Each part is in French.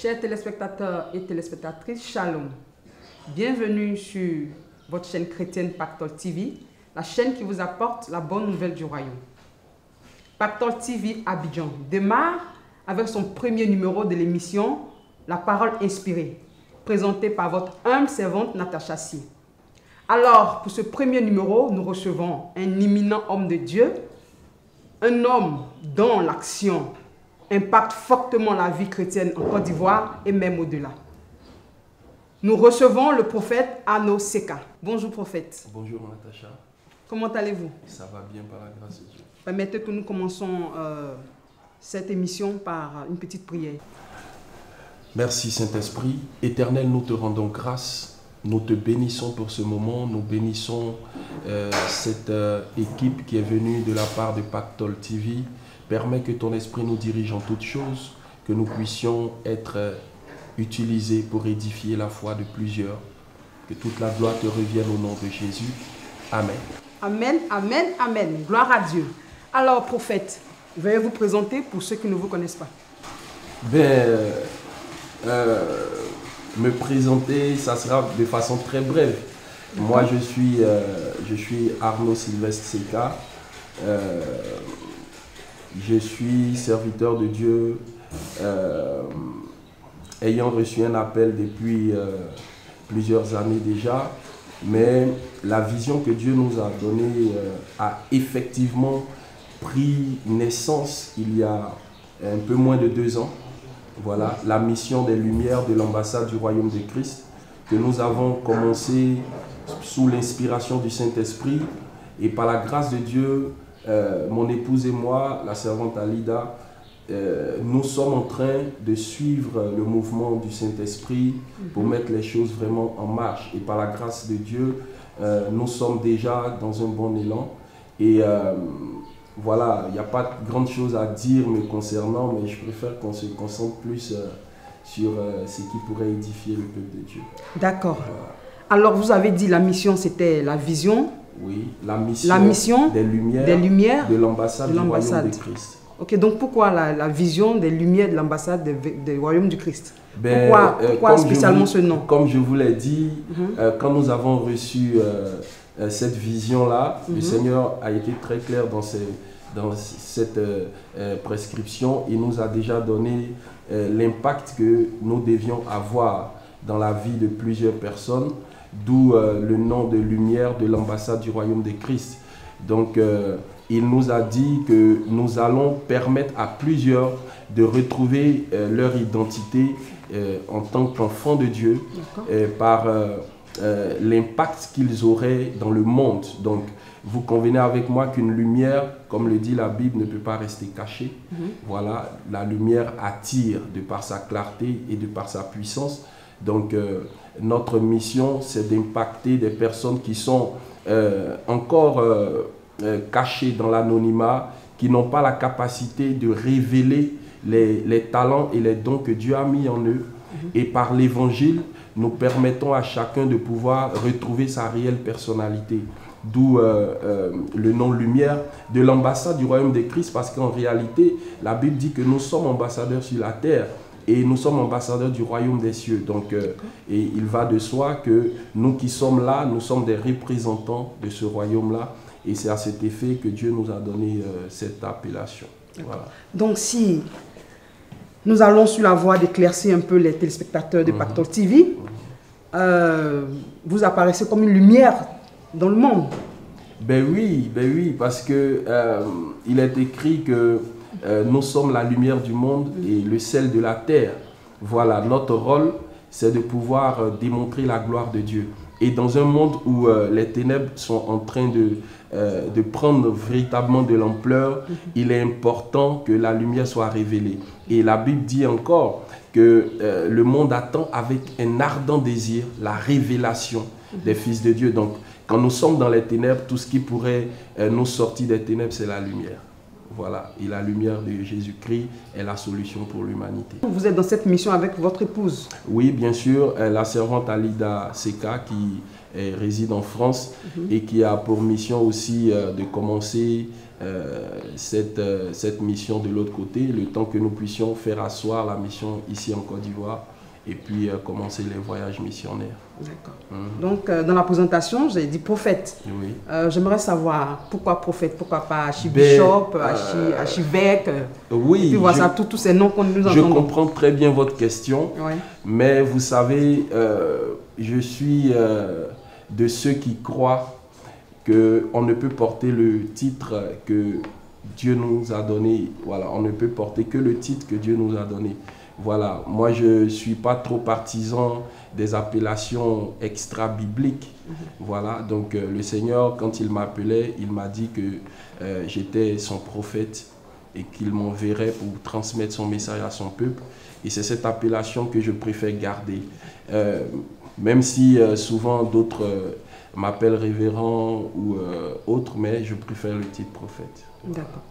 Chers téléspectateurs et téléspectatrices, Shalom. Bienvenue sur votre chaîne chrétienne Pactole TV, la chaîne qui vous apporte la bonne nouvelle du royaume. Pactole TV Abidjan démarre avec son premier numéro de l'émission La Parole Inspirée, présentée par votre humble servante Natacha Si. Alors, pour ce premier numéro, nous recevons un éminent homme de Dieu, un homme dont l'action impacte fortement la vie chrétienne en Côte d'Ivoire et même au-delà. Nous recevons le prophète Arnaud Seka. Bonjour prophète. Bonjour Natacha. Comment allez-vous? Ça va bien par la grâce de Dieu. Permettez que nous commençons cette émission par une petite prière. Merci Saint-Esprit. Éternel, nous te rendons grâce. Nous te bénissons pour ce moment. Nous bénissons cette équipe qui est venue de la part de Pactole TV. Permets que ton esprit nous dirige en toutes choses, que nous puissions être utilisés pour édifier la foi de plusieurs. Que toute la gloire te revienne au nom de Jésus. Amen. Amen, amen, amen. Gloire à Dieu. Alors, prophète, veuillez vous présenter pour ceux qui ne vous connaissent pas. Me présenter, ça sera de façon très brève. Moi, je suis Arnaud Sylvestre Seka. Je suis serviteur de Dieu, ayant reçu un appel depuis plusieurs années déjà, mais la vision que Dieu nous a donnée a effectivement pris naissance il y a un peu moins de 2 ans. Voilà, la mission des Lumières de l'ambassade du Royaume de Christ, que nous avons commencé sous l'inspiration du Saint-Esprit, et par la grâce de Dieu, mon épouse et moi, la servante Alida, nous sommes en train de suivre le mouvement du Saint-Esprit pour mettre les choses vraiment en marche. Et par la grâce de Dieu, nous sommes déjà dans un bon élan. Et voilà, il n'y a pas de grande chose à dire me concernant, mais je préfère qu'on se concentre plus sur ce qui pourrait édifier le peuple de Dieu. D'accord. Voilà. Alors, vous avez dit la mission, c'était la vision. Oui, la mission des lumières de l'ambassade du Royaume de Christ. Ok, donc pourquoi la vision des lumières de l'ambassade du Royaume du Christ? Pourquoi spécialement ce nom? Comme je vous l'ai dit, quand nous avons reçu cette vision-là, le Seigneur a été très clair dans cette prescription. Il nous a déjà donné l'impact que nous devions avoir dans la vie de plusieurs personnes, d'où le nom de lumière de l'ambassade du Royaume de Christ. Donc, il nous a dit que nous allons permettre à plusieurs de retrouver leur identité en tant qu'enfants de Dieu par l'impact qu'ils auraient dans le monde. Donc, vous convenez avec moi qu'une lumière, comme le dit la Bible, ne peut pas rester cachée. Voilà, la lumière attire de par sa clarté et de par sa puissance. Donc, notre mission, c'est d'impacter des personnes qui sont encore cachées dans l'anonymat, qui n'ont pas la capacité de révéler les talents et les dons que Dieu a mis en eux. Et par l'évangile, nous permettons à chacun de pouvoir retrouver sa réelle personnalité. D'où le nom Lumière de l'ambassade du Royaume de Christ, parce qu'en réalité, la Bible dit que nous sommes ambassadeurs sur la terre. Et nous sommes ambassadeurs du royaume des cieux. Donc, et il va de soi que nous qui sommes là, nous sommes des représentants de ce royaume-là. Et c'est à cet effet que Dieu nous a donné cette appellation. Voilà. Donc, si nous allons sur la voie d'éclaircir un peu les téléspectateurs de Pactole TV, vous apparaissez comme une lumière dans le monde. Ben oui, parce que il est écrit que nous sommes la lumière du monde et le sel de la terre. Voilà, notre rôle, c'est de pouvoir démontrer la gloire de Dieu. Et dans un monde où les ténèbres sont en train de prendre véritablement de l'ampleur, il est important que la lumière soit révélée. Et la Bible dit encore que le monde attend avec un ardent désir la révélation des fils de Dieu. Donc, quand nous sommes dans les ténèbres, tout ce qui pourrait nous sortir des ténèbres, c'est la lumière. Voilà, et la lumière de Jésus-Christ est la solution pour l'humanité. Vous êtes dans cette mission avec votre épouse? Oui, bien sûr, la servante Alida Seka qui réside en France et qui a pour mission aussi de commencer cette mission de l'autre côté, le temps que nous puissions faire asseoir la mission ici en Côte d'Ivoire et puis commencer les voyages missionnaires. D'accord. Donc, dans la présentation, j'ai dit prophète. Oui. J'aimerais savoir pourquoi prophète, pourquoi pas archibishop, archivêque. Oui. Et puis voilà, tous ces noms qu'on nous entend. Je comprends très bien votre question, oui. Mais vous savez, je suis de ceux qui croient qu'on ne peut porter le titre que Dieu nous a donné. Voilà, on ne peut porter que le titre que Dieu nous a donné. Voilà, moi je ne suis pas trop partisan des appellations extra-bibliques. Voilà, donc le Seigneur, quand il m'appelait, il m'a dit que j'étais son prophète et qu'il m'enverrait pour transmettre son message à son peuple. Et c'est cette appellation que je préfère garder. Même si souvent d'autres m'appellent révérend ou autre, mais je préfère le titre prophète. D'accord.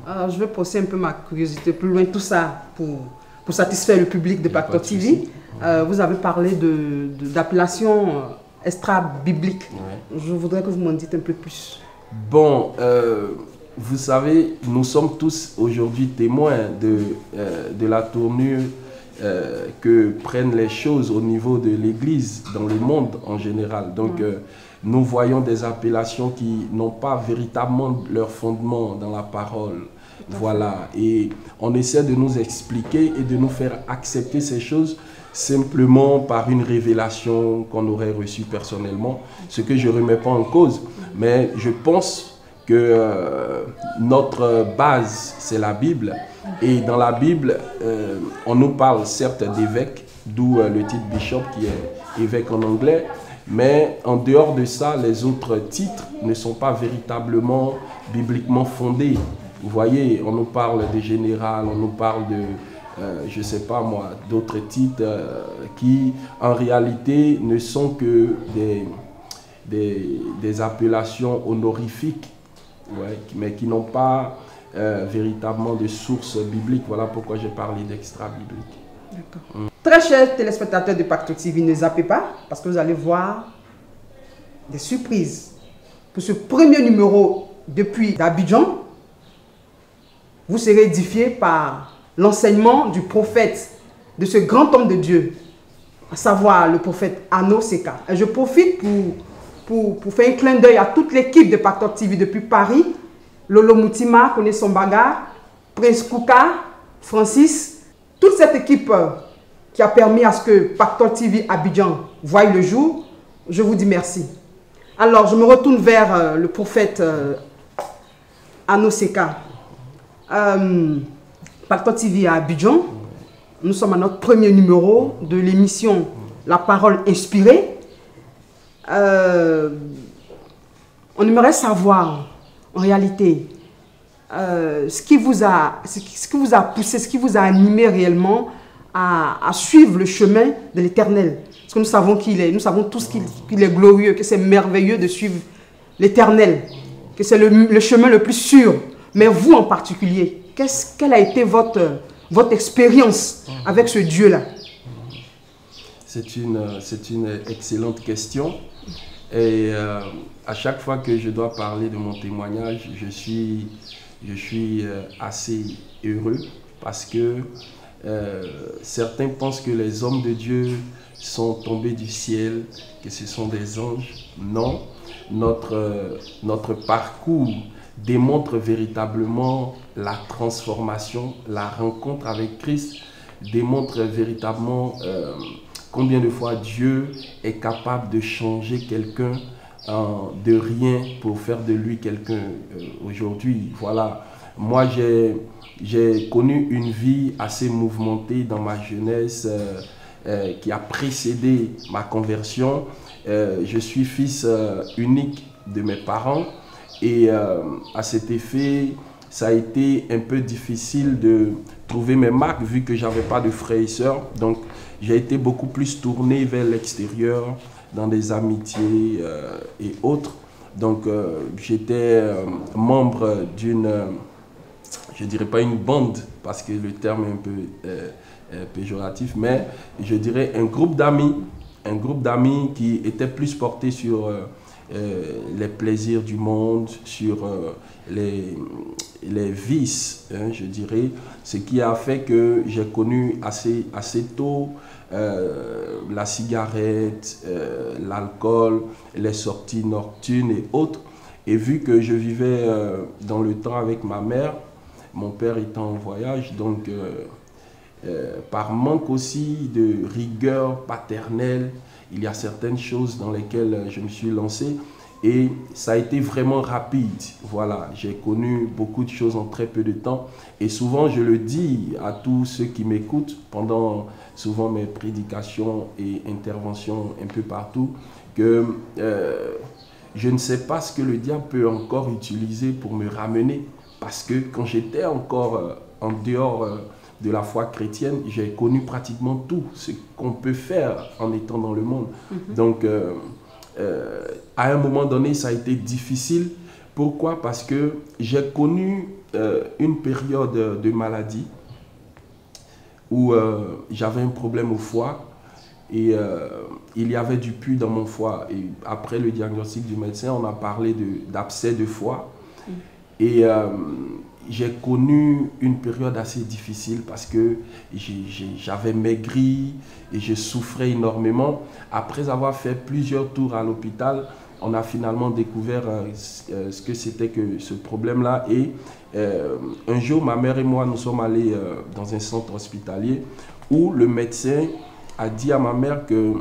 Alors je vais pousser un peu ma curiosité plus loin, tout ça pour satisfaire le public de Pactor TV. Vous avez parlé d'appellation extra-biblique. Ouais. Je voudrais que vous m'en dites un peu plus. Bon, vous savez, nous sommes tous aujourd'hui témoins de la tournure que prennent les choses au niveau de l'Église, dans le monde en général. Donc, nous voyons des appellations qui n'ont pas véritablement leur fondement dans la parole. Voilà, et on essaie de nous expliquer et de nous faire accepter ces choses simplement par une révélation qu'on aurait reçue personnellement, ce que je ne remets pas en cause. Mais je pense que notre base, c'est la Bible. Et dans la Bible, on nous parle certes d'évêque, d'où le titre bishop qui est évêque en anglais, mais en dehors de ça, les autres titres ne sont pas véritablement bibliquement fondés. Vous voyez, on nous parle de général, on nous parle de, je ne sais pas moi, d'autres titres qui en réalité ne sont que des appellations honorifiques, ouais, mais qui n'ont pas véritablement de source biblique. Voilà pourquoi j'ai parlé d'extra-biblique. D'accord. Très chers téléspectateurs de Pactor TV, ne zappez pas parce que vous allez voir des surprises. Pour ce premier numéro depuis Abidjan, vous serez édifiés par l'enseignement du prophète, de ce grand homme de Dieu, à savoir le prophète Ano Seka. Et je profite pour faire un clin d'œil à toute l'équipe de Pactor TV depuis Paris, Lolo Moutima, Kone Sombaga, Prince Kouka, Francis, toute cette équipe qui a permis à ce que Pactor TV Abidjan voie le jour. Je vous dis merci. Alors, je me retourne vers le prophète Ano Seka. Pactor TV à Abidjan, nous sommes à notre premier numéro de l'émission La Parole Inspirée. On aimerait savoir en réalité ce qui vous a poussé, ce qui vous a animé réellement à suivre le chemin de l'Éternel. Parce que nous savons qu'il est, nous savons tous qu'il est glorieux, que c'est merveilleux de suivre l'Éternel, que c'est le chemin le plus sûr. Mais vous en particulier, quelle a été votre expérience avec ce Dieu-là? C'est une excellente question. Et à chaque fois que je dois parler de mon témoignage, je suis assez heureux parce que certains pensent que les hommes de Dieu sont tombés du ciel, que ce sont des anges. Non, notre parcours démontre véritablement la transformation, la rencontre avec Christ, démontre véritablement combien de fois Dieu est capable de changer quelqu'un de rien pour faire de lui quelqu'un aujourd'hui. Voilà, moi j'ai connu une vie assez mouvementée dans ma jeunesse qui a précédé ma conversion. Je suis fils unique de mes parents. Et à cet effet, ça a été un peu difficile de trouver mes marques vu que je n'avais pas de frères et sœurs. Donc, j'ai été beaucoup plus tourné vers l'extérieur, dans des amitiés et autres. Donc, j'étais membre d'une, je ne dirais pas une bande, parce que le terme est un peu péjoratif, mais je dirais un groupe d'amis un groupe d'amis qui était plus porté sur les plaisirs du monde, sur les vices, hein, je dirais, ce qui a fait que j'ai connu assez tôt la cigarette, l'alcool, les sorties nocturnes et autres. Et vu que je vivais dans le temps avec ma mère, mon père étant en voyage, donc par manque aussi de rigueur paternelle, il y a certaines choses dans lesquelles je me suis lancé et ça a été vraiment rapide. Voilà, j'ai connu beaucoup de choses en très peu de temps et souvent je le dis à tous ceux qui m'écoutent pendant souvent mes prédications et interventions un peu partout que je ne sais pas ce que le diable peut encore utiliser pour me ramener parce que quand j'étais encore en dehors de la foi chrétienne, j'ai connu pratiquement tout ce qu'on peut faire en étant dans le monde. Donc, à un moment donné, ça a été difficile. Pourquoi? Parce que j'ai connu une période de maladie où j'avais un problème au foie et il y avait du pus dans mon foie. Et après le diagnostic du médecin, on a parlé d'abcès de foie. Et j'ai connu une période assez difficile parce que j'avais maigri et je souffrais énormément. Après avoir fait plusieurs tours à l'hôpital, on a finalement découvert ce que c'était que ce problème-là. Et un jour, ma mère et moi, nous sommes allés dans un centre hospitalier où le médecin a dit à ma mère que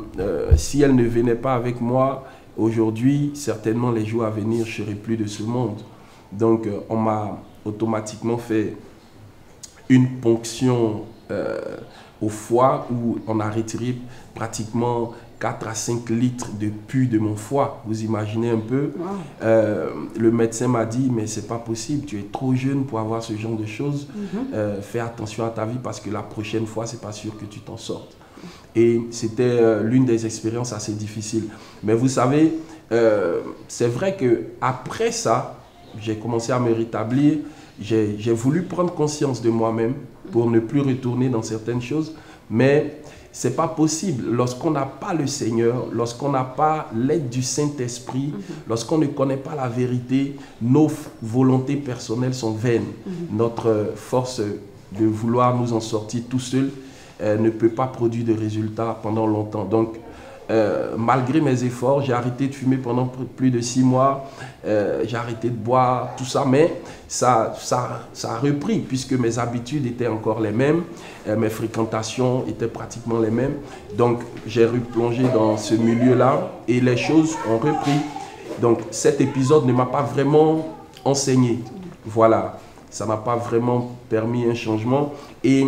si elle ne venait pas avec moi aujourd'hui, certainement les jours à venir, je ne serai plus de ce monde. Donc, on m'a automatiquement fait une ponction au foie où on a retiré pratiquement 4 à 5 litres de pus de mon foie. Vous imaginez un peu. Wow. Le médecin m'a dit, mais c'est pas possible, tu es trop jeune pour avoir ce genre de choses. Fais attention à ta vie parce que la prochaine fois, c'est pas sûr que tu t'en sortes. Et c'était l'une des expériences assez difficiles. Mais vous savez, c'est vrai qu'après ça, j'ai commencé à me rétablir. J'ai voulu prendre conscience de moi-même pour ne plus retourner dans certaines choses. Mais ce n'est pas possible lorsqu'on n'a pas le Seigneur, lorsqu'on n'a pas l'aide du Saint-Esprit, lorsqu'on ne connaît pas la vérité, nos volontés personnelles sont vaines. Notre force de vouloir nous en sortir tout seul ne peut pas produire de résultats pendant longtemps. Donc, malgré mes efforts, j'ai arrêté de fumer pendant plus de 6 mois, j'ai arrêté de boire, tout ça, mais ça a repris puisque mes habitudes étaient encore les mêmes, mes fréquentations étaient pratiquement les mêmes. Donc, j'ai replongé dans ce milieu-là et les choses ont repris. Donc, cet épisode ne m'a pas vraiment enseigné. Voilà, ça n'a pas vraiment permis un changement. Et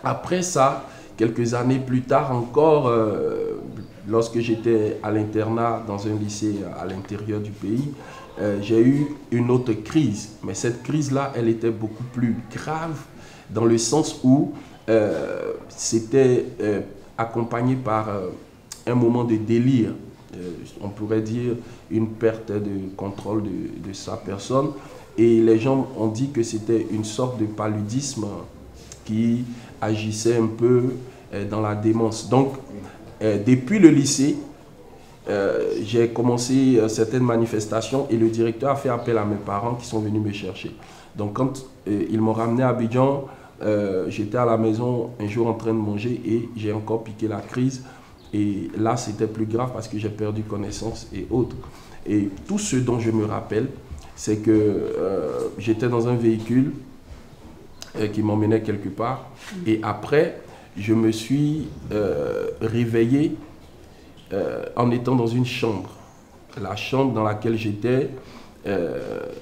après ça, quelques années plus tard encore, lorsque j'étais à l'internat dans un lycée à l'intérieur du pays, j'ai eu une autre crise. Mais cette crise-là, elle était beaucoup plus grave dans le sens où c'était accompagné par un moment de délire. On pourrait dire une perte de contrôle de sa personne. Et les gens ont dit que c'était une sorte de paludisme qui agissait un peu dans la démence. Donc, depuis le lycée, j'ai commencé certaines manifestations et le directeur a fait appel à mes parents qui sont venus me chercher. Donc, quand ils m'ont ramené à Abidjan, j'étais à la maison un jour en train de manger et j'ai encore piqué la crise. Et là, c'était plus grave parce que j'ai perdu connaissance et autres. Et tout ce dont je me rappelle, c'est que j'étais dans un véhicule qui m'emmenait quelque part. Et après, je me suis réveillé en étant dans une chambre. La chambre dans laquelle j'étais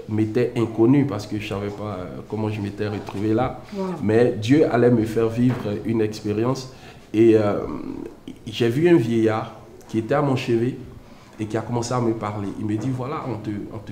m'était inconnue parce que je ne savais pas comment je m'étais retrouvé là. Wow. Mais Dieu allait me faire vivre une expérience. Et j'ai vu un vieillard qui était à mon chevet et qui a commencé à me parler. Il me dit, voilà, on te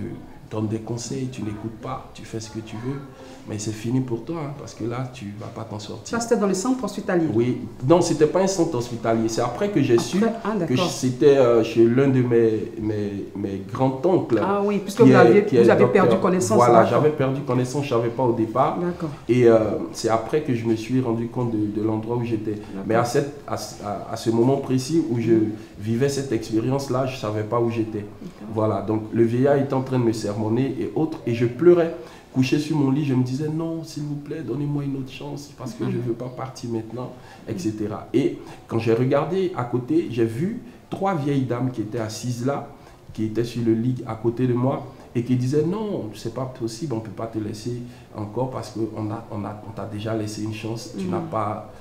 donne des conseils, tu n'écoutes pas, tu fais ce que tu veux, mais c'est fini pour toi, hein, parce que là, tu ne vas pas t'en sortir. Ça, c'était dans le centre hospitalier? Oui, non, ce n'était pas un centre hospitalier. C'est après que j'ai su que c'était chez l'un de mes grands-oncles. Ah oui, puisque vous avez perdu connaissance. Voilà, j'avais perdu connaissance, je ne savais pas au départ. D'accord. Et c'est après que je me suis rendu compte de l'endroit où j'étais. Mais à ce moment précis où je vivais cette expérience-là, je ne savais pas où j'étais. Voilà, donc le vieillard était en train de me sermonner et autres, et je pleurais. Couché sur mon lit, je me disais non, s'il vous plaît, donnez-moi une autre chance parce que je ne veux pas partir maintenant, etc. Et quand j'ai regardé à côté, j'ai vu 3 vieilles dames qui étaient assises là, qui étaient sur le lit à côté de moi et qui disaient non, c'est pas possible, on ne peut pas te laisser encore parce qu'on t'a déjà laissé une chance, tu n'as pas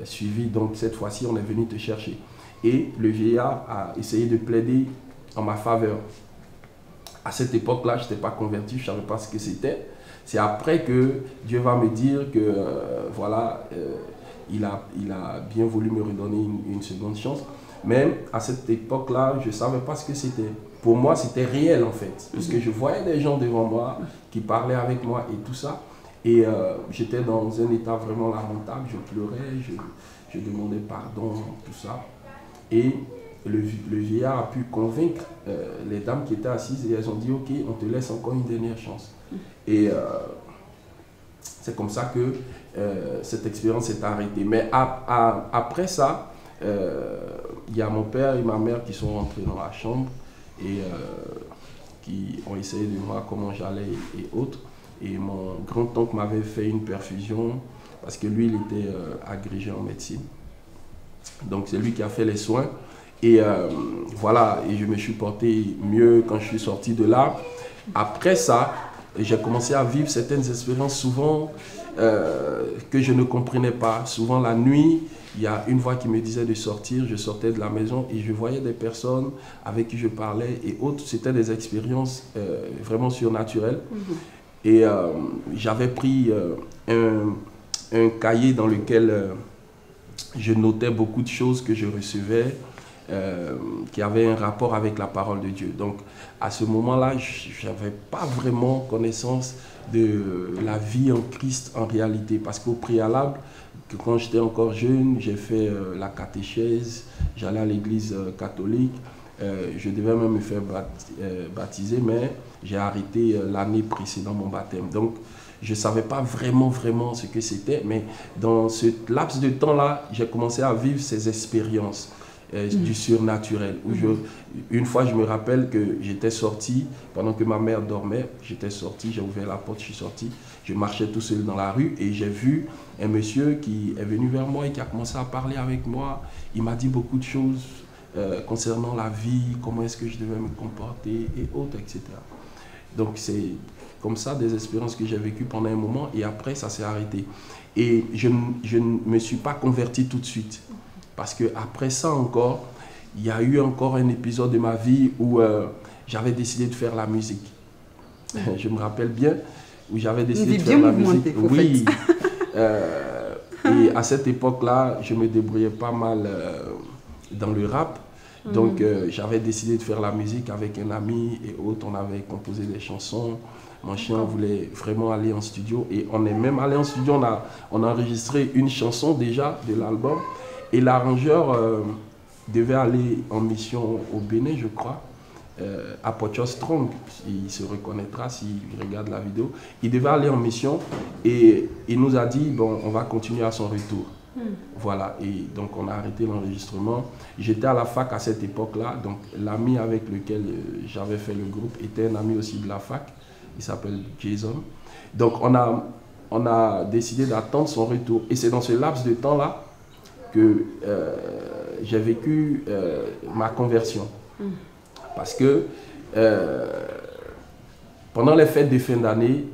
suivi, donc cette fois-ci on est venu te chercher. Et le vieillard a essayé de plaider en ma faveur. À cette époque-là, je n'étais pas converti, je ne savais pas ce que c'était. C'est après que Dieu va me dire que, voilà, il a bien voulu me redonner une seconde chance. Mais à cette époque-là, je ne savais pas ce que c'était. Pour moi, c'était réel en fait. Parce que je voyais des gens devant moi qui parlaient avec moi et tout ça. Et j'étais dans un état vraiment lamentable. Je pleurais, je demandais pardon, tout ça. Et le vieillard a pu convaincre les dames qui étaient assises et elles ont dit ok, on te laisse encore une dernière chance. Et c'est comme ça que cette expérience s'est arrêtée. Mais après ça, il y a mon père et ma mère qui sont rentrés dans la chambre et qui ont essayé de voir comment j'allais et autres. Et mon grand-oncle m'avait fait une perfusion parce que lui, il était agrégé en médecine. Donc c'est lui qui a fait les soins. Et voilà, et je me suis porté mieux quand je suis sorti de là. Après ça, j'ai commencé à vivre certaines expériences souvent que je ne comprenais pas. Souvent la nuit, il y a une voix qui me disait de sortir. Je sortais de la maison et je voyais des personnes avec qui je parlais et autres. C'était des expériences vraiment surnaturelles. Et j'avais pris un cahier dans lequel je notais beaucoup de choses que je recevais. Qui avait un rapport avec la parole de Dieu. Donc à ce moment-là, je n'avais pas vraiment connaissance de la vie en Christ en réalité. Parce qu'au préalable, quand j'étais encore jeune, j'ai fait la catéchèse, j'allais à l'église catholique, je devais même me faire baptiser, mais j'ai arrêté l'année précédant mon baptême. Donc je ne savais pas vraiment ce que c'était, mais dans ce laps de temps-là, j'ai commencé à vivre ces expériences. Du surnaturel. Où une fois, je me rappelle que j'étais sorti, pendant que ma mère dormait, j'étais sorti, j'ai ouvert la porte, je suis sorti, je marchais tout seul dans la rue et j'ai vu un monsieur qui est venu vers moi et qui a commencé à parler avec moi. Il m'a dit beaucoup de choses concernant la vie, comment est-ce que je devais me comporter et autres, etc. Donc c'est comme ça des expériences que j'ai vécues pendant un moment et après ça s'est arrêté. Et je ne me suis pas converti tout de suite. Parce qu'après ça encore, il y a eu encore un épisode de ma vie où j'avais décidé de faire la musique. Je me rappelle bien où j'avais décidé de faire la musique. Oui. Et à cette époque-là, je me débrouillais pas mal dans le rap. Donc j'avais décidé de faire la musique avec un ami et autres. On avait composé des chansons. Mon chien voulait vraiment aller en studio. Et on est même allé en studio. On a enregistré une chanson déjà de l'album. Et l'arrangeur devait aller en mission au Bénin, je crois, à Pocho Strong. Il se reconnaîtra s'il regarde la vidéo. Il devait aller en mission et il nous a dit, bon, on va continuer à son retour. Voilà, et donc on a arrêté l'enregistrement. J'étais à la fac à cette époque-là, donc l'ami avec lequel j'avais fait le groupe était un ami aussi de la fac. Il s'appelle Jason. Donc on a décidé d'attendre son retour. Et c'est dans ce laps de temps-là que j'ai vécu ma conversion. Parce que pendant les fêtes de fin d'année,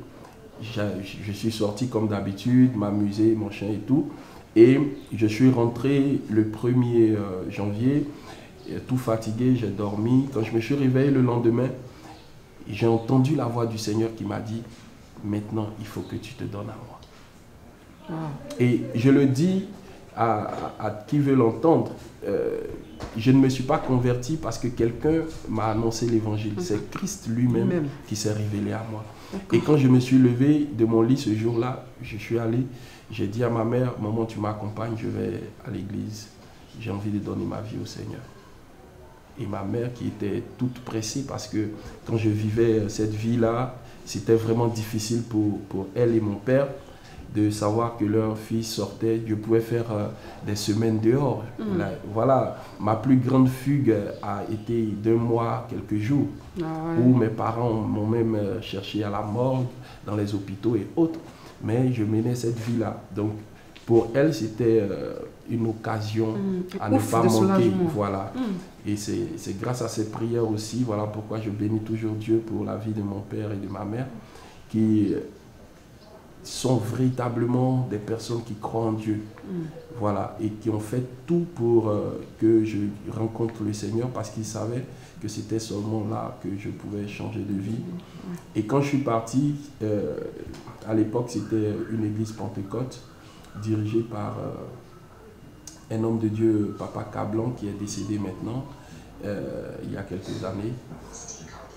je suis sorti comme d'habitude, m'amuser, mon chien et tout. Et je suis rentré le 1er janvier, tout fatigué, j'ai dormi. Quand je me suis réveillé le lendemain, j'ai entendu la voix du Seigneur qui m'a dit « Maintenant, il faut que tu te donnes à moi. » Et je le dis qui veut l'entendre, je ne me suis pas converti parce que quelqu'un m'a annoncé l'évangile. C'est Christ lui-même qui s'est révélé à moi. Et quand je me suis levé de mon lit ce jour-là, je suis allé, j'ai dit à ma mère, maman, tu m'accompagnes, je vais à l'église. J'ai envie de donner ma vie au Seigneur. Et ma mère qui était toute pressée parce que quand je vivais cette vie-là, c'était vraiment difficile pour elle et mon père de savoir que leur fille sortait. Je pouvais faire des semaines dehors. Là, voilà, ma plus grande fugue a été d'1 mois, quelques jours, où mes parents m'ont même cherché à la morgue, dans les hôpitaux et autres. Mais je menais cette vie-là. Donc, pour elle, c'était une occasion à ne pas manquer. Voilà. Et c'est grâce à ces prières aussi, voilà pourquoi je bénis toujours Dieu pour la vie de mon père et de ma mère, qui sont véritablement des personnes qui croient en Dieu. Voilà, et qui ont fait tout pour que je rencontre le Seigneur parce qu'ils savaient que c'était seulement là que je pouvais changer de vie. Et quand je suis parti, à l'époque, c'était une église Pentecôte dirigée par un homme de Dieu, Papa Cablan, qui est décédé maintenant, il y a quelques années.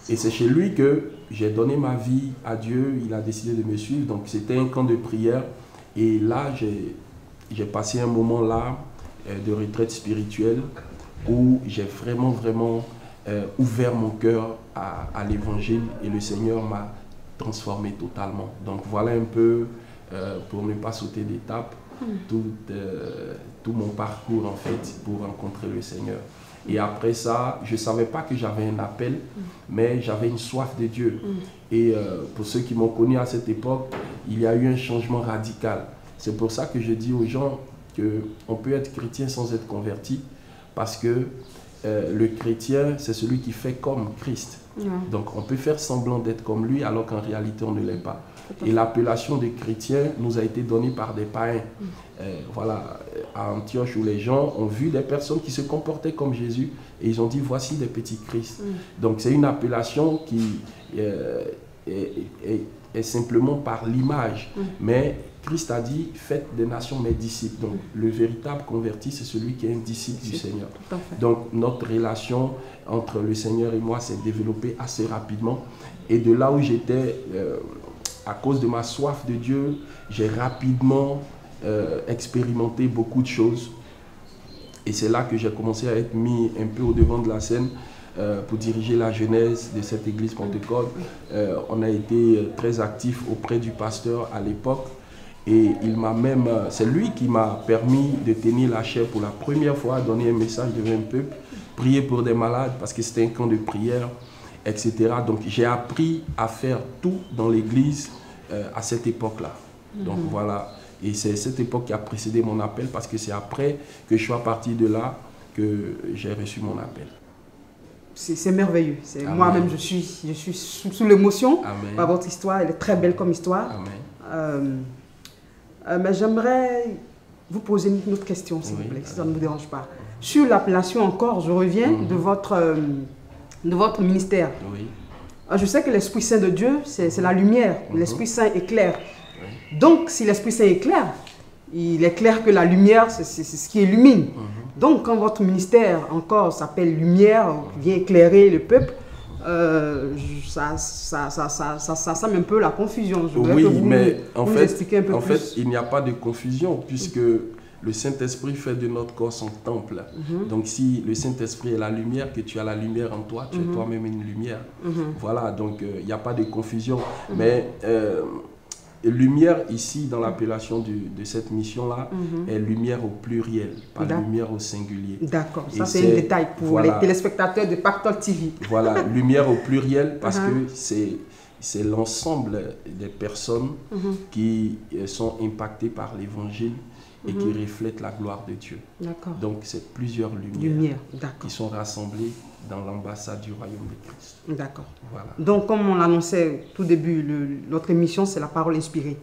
Et c'est chez lui que j'ai donné ma vie à Dieu, il a décidé de me suivre, donc c'était un camp de prière. Et là, j'ai passé un moment là de retraite spirituelle où j'ai vraiment ouvert mon cœur à l'évangile et le Seigneur m'a transformé totalement. Donc voilà un peu, pour ne pas sauter d'étape, tout mon parcours en fait pour rencontrer le Seigneur. Et après ça, je ne savais pas que j'avais un appel, mais j'avais une soif de Dieu. Et pour ceux qui m'ont connu à cette époque, il y a eu un changement radical. C'est pour ça que je dis aux gens qu'on peut être chrétien sans être converti, parce que le chrétien, c'est celui qui fait comme Christ. Donc on peut faire semblant d'être comme lui, alors qu'en réalité, on ne l'est pas. Et l'appellation de chrétien nous a été donnée par des païens. Voilà, à Antioche, où les gens ont vu des personnes qui se comportaient comme Jésus et ils ont dit voici des petits Christ. Donc c'est une appellation qui est simplement par l'image. Mais Christ a dit faites des nations mes disciples. Donc le véritable converti, c'est celui qui est un disciple du Seigneur. Donc notre relation entre le Seigneur et moi s'est développée assez rapidement. Et de là où j'étais, à cause de ma soif de Dieu, j'ai rapidement expérimenté beaucoup de choses. Et c'est là que j'ai commencé à être mis un peu au devant de la scène pour diriger la jeunesse de cette église Pentecôte. On a été très actifs auprès du pasteur à l'époque. Et il m'a même, c'est lui qui m'a permis de tenir la chair pour la première fois, donner un message devant un peuple, prier pour des malades parce que c'était un camp de prière, etc. Donc j'ai appris à faire tout dans l'église à cette époque-là. Donc voilà, et c'est cette époque qui a précédé mon appel parce que c'est après que je suis parti de là que j'ai reçu mon appel. C'est merveilleux. Moi-même, je suis sous l'émotion par votre histoire. Elle est très belle comme histoire. Mais j'aimerais vous poser une autre question, s'il vous plaît, si ça ne vous dérange pas. Sur l'appellation encore, je reviens de votre ministère. Je sais que l'Esprit Saint de Dieu, c'est la lumière. L'Esprit Saint éclaire. Donc, si l'Esprit Saint éclaire, il est clair que la lumière, c'est ce qui illumine. Donc, quand votre ministère encore s'appelle lumière, vient éclairer le peuple, ça semble un peu la confusion. Je voudrais que vous nous expliquiez un peu plus. En fait, il n'y a pas de confusion puisque le Saint-Esprit fait de notre corps son temple. Donc si le Saint-Esprit est la lumière, que tu as la lumière en toi, tu es toi-même une lumière. Voilà, donc il n'y a pas de confusion. Mais lumière ici, dans l'appellation de cette mission-là, est lumière au pluriel, pas lumière au singulier. D'accord, ça c'est un détail pour les téléspectateurs de Pactol TV. Voilà, lumière au pluriel parce que c'est l'ensemble des personnes qui sont impactées par l'évangile et qui reflètent la gloire de Dieu. Donc c'est plusieurs lumières qui sont rassemblées dans l'ambassade du royaume de Christ. D'accord. Voilà. Donc comme on l'annonçait tout début, notre émission c'est la parole inspirée.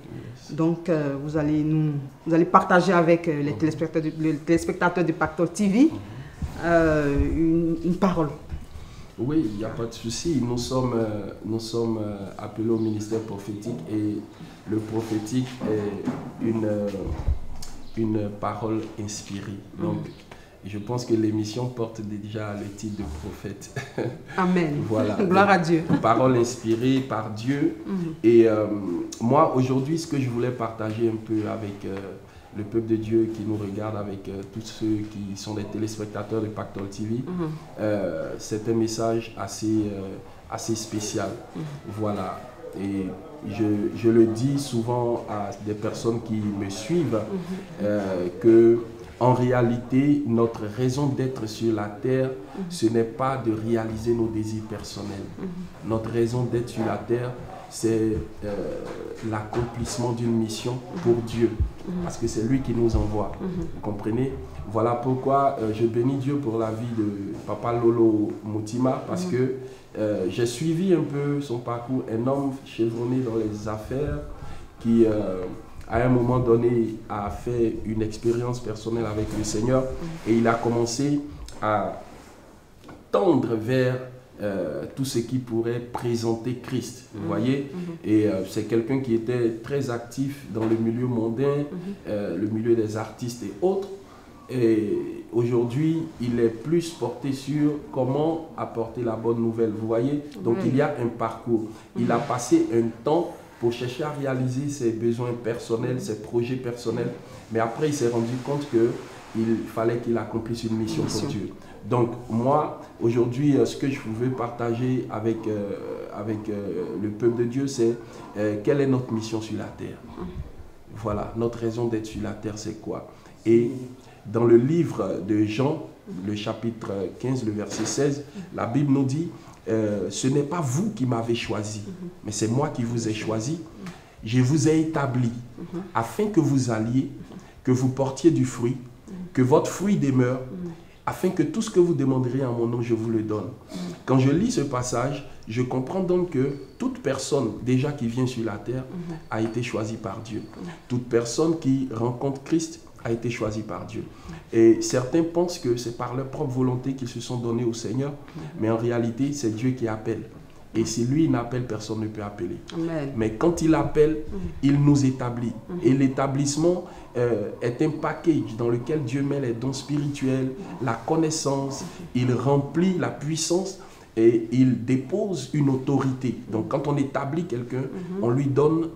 Donc vous allez partager avec les téléspectateurs de Pactol TV une parole. Oui, il n'y a pas de souci. Nous sommes appelés au ministère prophétique et le prophétique est une parole inspirée. Donc, je pense que l'émission porte déjà le titre de prophète. Amen. Voilà. Gloire à Dieu. Une parole inspirée par Dieu. Et moi, aujourd'hui, ce que je voulais partager un peu avec le peuple de Dieu qui nous regarde, avec tous ceux qui sont des téléspectateurs de Pactole TV, c'est un message assez spécial. Voilà. Et je le dis souvent à des personnes qui me suivent, que en réalité, notre raison d'être sur la terre, ce n'est pas de réaliser nos désirs personnels. Notre raison d'être sur la terre, c'est l'accomplissement d'une mission pour Dieu. Parce que c'est lui qui nous envoie. Vous comprenez? Voilà pourquoi je bénis Dieu pour la vie de Papa Lolo Mutima, parce que j'ai suivi un peu son parcours, un homme chevronné dans les affaires qui, à un moment donné, a fait une expérience personnelle avec le Seigneur et il a commencé à tendre vers tout ce qui pourrait présenter Christ, vous voyez. Et c'est quelqu'un qui était très actif dans le milieu mondain, le milieu des artistes et autres. Et aujourd'hui, il est plus porté sur comment apporter la bonne nouvelle, vous voyez. Donc il y a un parcours. Il a passé un temps pour chercher à réaliser ses besoins personnels, ses projets personnels. Mais après, il s'est rendu compte qu'il fallait qu'il accomplisse une mission pour Dieu. Donc moi, aujourd'hui, ce que je pouvais partager avec le peuple de Dieu, c'est quelle est notre mission sur la terre. Voilà, notre raison d'être sur la terre, c'est quoi? Et dans le livre de Jean, le chapitre 15, le verset 16, la Bible nous dit ce n'est pas vous qui m'avez choisi, mais c'est moi qui vous ai choisi. Je vous ai établi afin que vous alliez, que vous portiez du fruit, que votre fruit demeure, afin que tout ce que vous demanderez en mon nom, je vous le donne. Quand je lis ce passage, je comprends donc que toute personne déjà qui vient sur la terre a été choisie par Dieu. Toute personne qui rencontre Christ a été choisie par Dieu. Et certains pensent que c'est par leur propre volonté qu'ils se sont donnés au Seigneur, mais en réalité, c'est Dieu qui appelle. Et si lui n'appelle, personne ne peut appeler. Amen. Mais quand il appelle, il nous établit. Et l'établissement est un package dans lequel Dieu met les dons spirituels, la connaissance, il remplit la puissance et il dépose une autorité. Donc quand on établit quelqu'un, on lui donne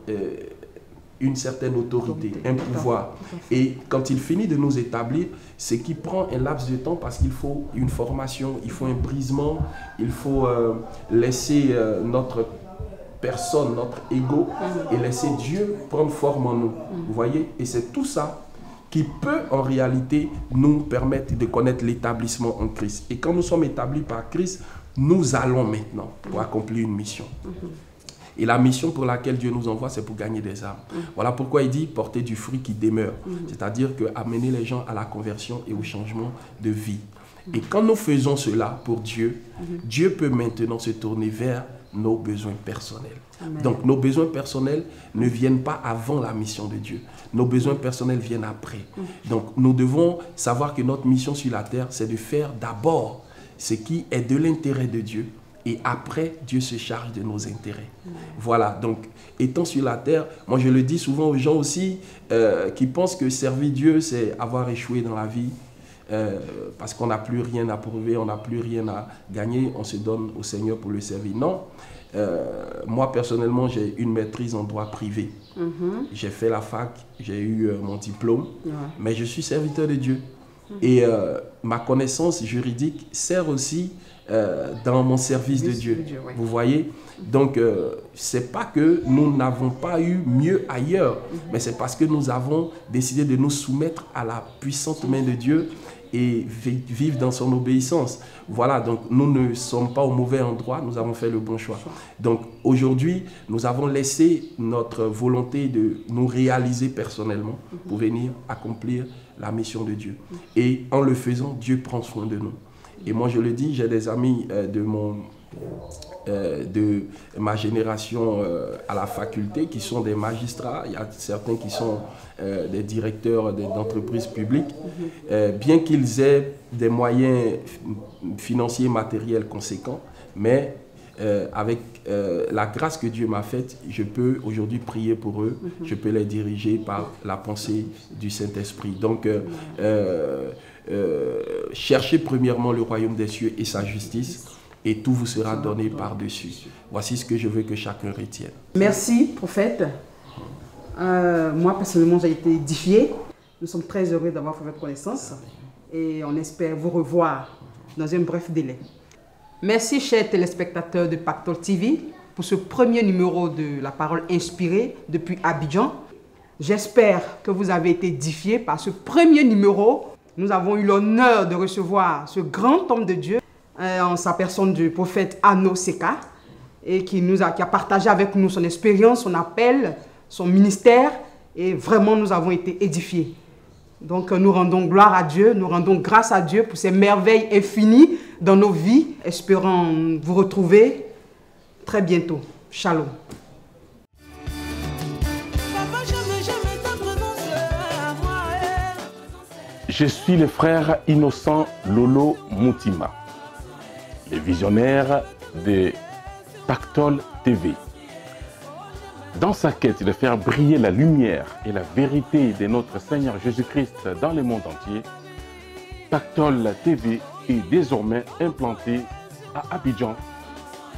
une certaine autorité, un pouvoir. Et quand il finit de nous établir, c'est qu'il prend un laps de temps parce qu'il faut une formation, il faut un brisement, il faut laisser notre personne, notre ego, et laisser Dieu prendre forme en nous. Vous voyez? Et c'est tout ça qui peut en réalité nous permettre de connaître l'établissement en Christ. Et quand nous sommes établis par Christ, nous allons maintenant pour accomplir une mission. Et la mission pour laquelle Dieu nous envoie, c'est pour gagner des âmes. Voilà pourquoi il dit porter du fruit qui demeure. C'est-à-dire amener les gens à la conversion et au changement de vie. Et quand nous faisons cela pour Dieu, Dieu peut maintenant se tourner vers nos besoins personnels. Amen. Donc nos besoins personnels ne viennent pas avant la mission de Dieu. Nos besoins personnels viennent après. Donc nous devons savoir que notre mission sur la terre, c'est de faire d'abord ce qui est de l'intérêt de Dieu. Et après, Dieu se charge de nos intérêts. Voilà, donc, étant sur la terre, moi je le dis souvent aux gens aussi qui pensent que servir Dieu, c'est avoir échoué dans la vie. Parce qu'on n'a plus rien à prouver, on n'a plus rien à gagner, on se donne au Seigneur pour le servir. Non, moi personnellement, j'ai une maîtrise en droit privé. J'ai fait la fac, j'ai eu mon diplôme, mais je suis serviteur de Dieu. Et ma connaissance juridique sert aussi dans mon service de Dieu. Vous voyez? Donc, c'est pas que nous n'avons pas eu mieux ailleurs, mais c'est parce que nous avons décidé de nous soumettre à la puissante main de Dieu et vivre dans son obéissance. Voilà, donc nous ne sommes pas au mauvais endroit, nous avons fait le bon choix. Donc aujourd'hui, nous avons laissé notre volonté de nous réaliser personnellement pour venir accomplir la mission de Dieu. Et en le faisant, Dieu prend soin de nous. Et moi je le dis, j'ai des amis de ma génération à la faculté qui sont des magistrats, il y a certains qui sont des directeurs d'entreprises publiques, bien qu'ils aient des moyens financiers et matériels conséquents, mais avec la grâce que Dieu m'a faite, je peux aujourd'hui prier pour eux, je peux les diriger par la pensée du Saint-Esprit. Donc, cherchez premièrement le royaume des cieux et sa justice, et tout vous sera donné par-dessus. Voici ce que je veux que chacun retienne. Merci, prophète. Moi, personnellement, j'ai été édifié. Nous sommes très heureux d'avoir fait votre connaissance et on espère vous revoir dans un bref délai. Merci, chers téléspectateurs de Pactol TV, pour ce premier numéro de La Parole Inspirée depuis Abidjan. J'espère que vous avez été édifiés par ce premier numéro. Nous avons eu l'honneur de recevoir ce grand homme de Dieu en sa personne du prophète Ano Seka et qui a partagé avec nous son expérience, son appel, son ministère, et vraiment nous avons été édifiés. Donc nous rendons gloire à Dieu, nous rendons grâce à Dieu pour ces merveilles infinies dans nos vies, espérant vous retrouver très bientôt. Shalom. Je suis le frère Innocent Lolo Moutima, le visionnaire de Pactol TV. Dans sa quête de faire briller la lumière et la vérité de notre Seigneur Jésus-Christ dans le monde entier, Pactol TV est désormais implanté à Abidjan,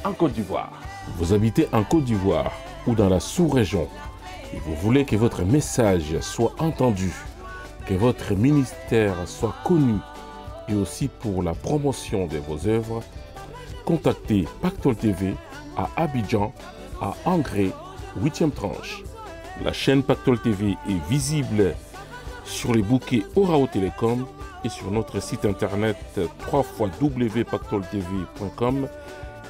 en Côte d'Ivoire. Vous habitez en Côte d'Ivoire ou dans la sous-région et vous voulez que votre message soit entendu, que votre ministère soit connu et aussi pour la promotion de vos œuvres, contactez Pactol TV à Abidjan, à Angré, 8e tranche. La chaîne Pactol TV est visible sur les bouquets Orao Télécom et sur notre site internet www.pactoltv.com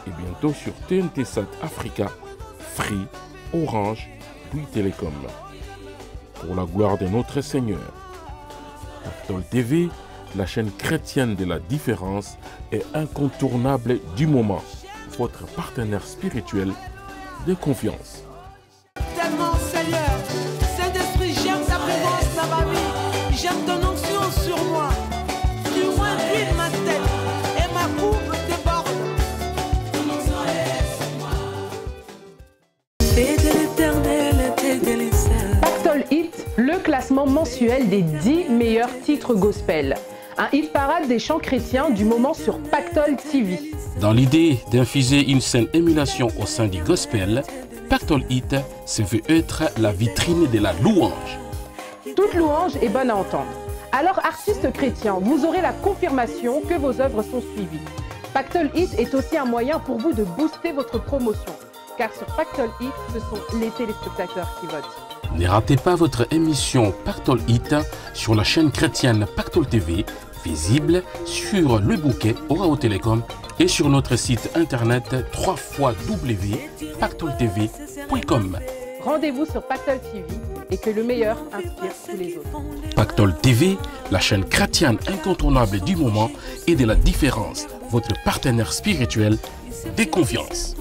et bientôt sur TNT Sat Africa, Free, Orange, Bouygues Télécom. Pour la gloire de notre Seigneur. Pactol TV, la chaîne chrétienne de la différence, est incontournable du moment. Votre partenaire spirituel de confiance. Tellement Seigneur, Saint-Esprit, j'aime ta présence dans ma vie, j'aime ton onction sur moi, tu inclines ma tête et ma coupe déborde. Pactol Hit, le classement mensuel des 10 meilleurs titres gospel. Un hit parade des chants chrétiens du moment sur Pactol TV. Dans l'idée d'infuser une saine émulation au sein du gospel, Pactol Hit se veut être la vitrine de la louange. Toute louange est bonne à entendre. Alors, artistes chrétiens, vous aurez la confirmation que vos œuvres sont suivies. Pactol Hit est aussi un moyen pour vous de booster votre promotion. Car sur Pactol Hit, ce sont les téléspectateurs qui votent. Ne ratez pas votre émission Pactol Hit sur la chaîne chrétienne Pactol TV, visible sur le bouquet Orao Télécom et sur notre site internet www.pactoltv.com. Rendez-vous sur Pactol TV et que le meilleur inspire tous les autres. Pactol TV, la chaîne chrétienne incontournable du moment et de la différence, votre partenaire spirituel de confiance.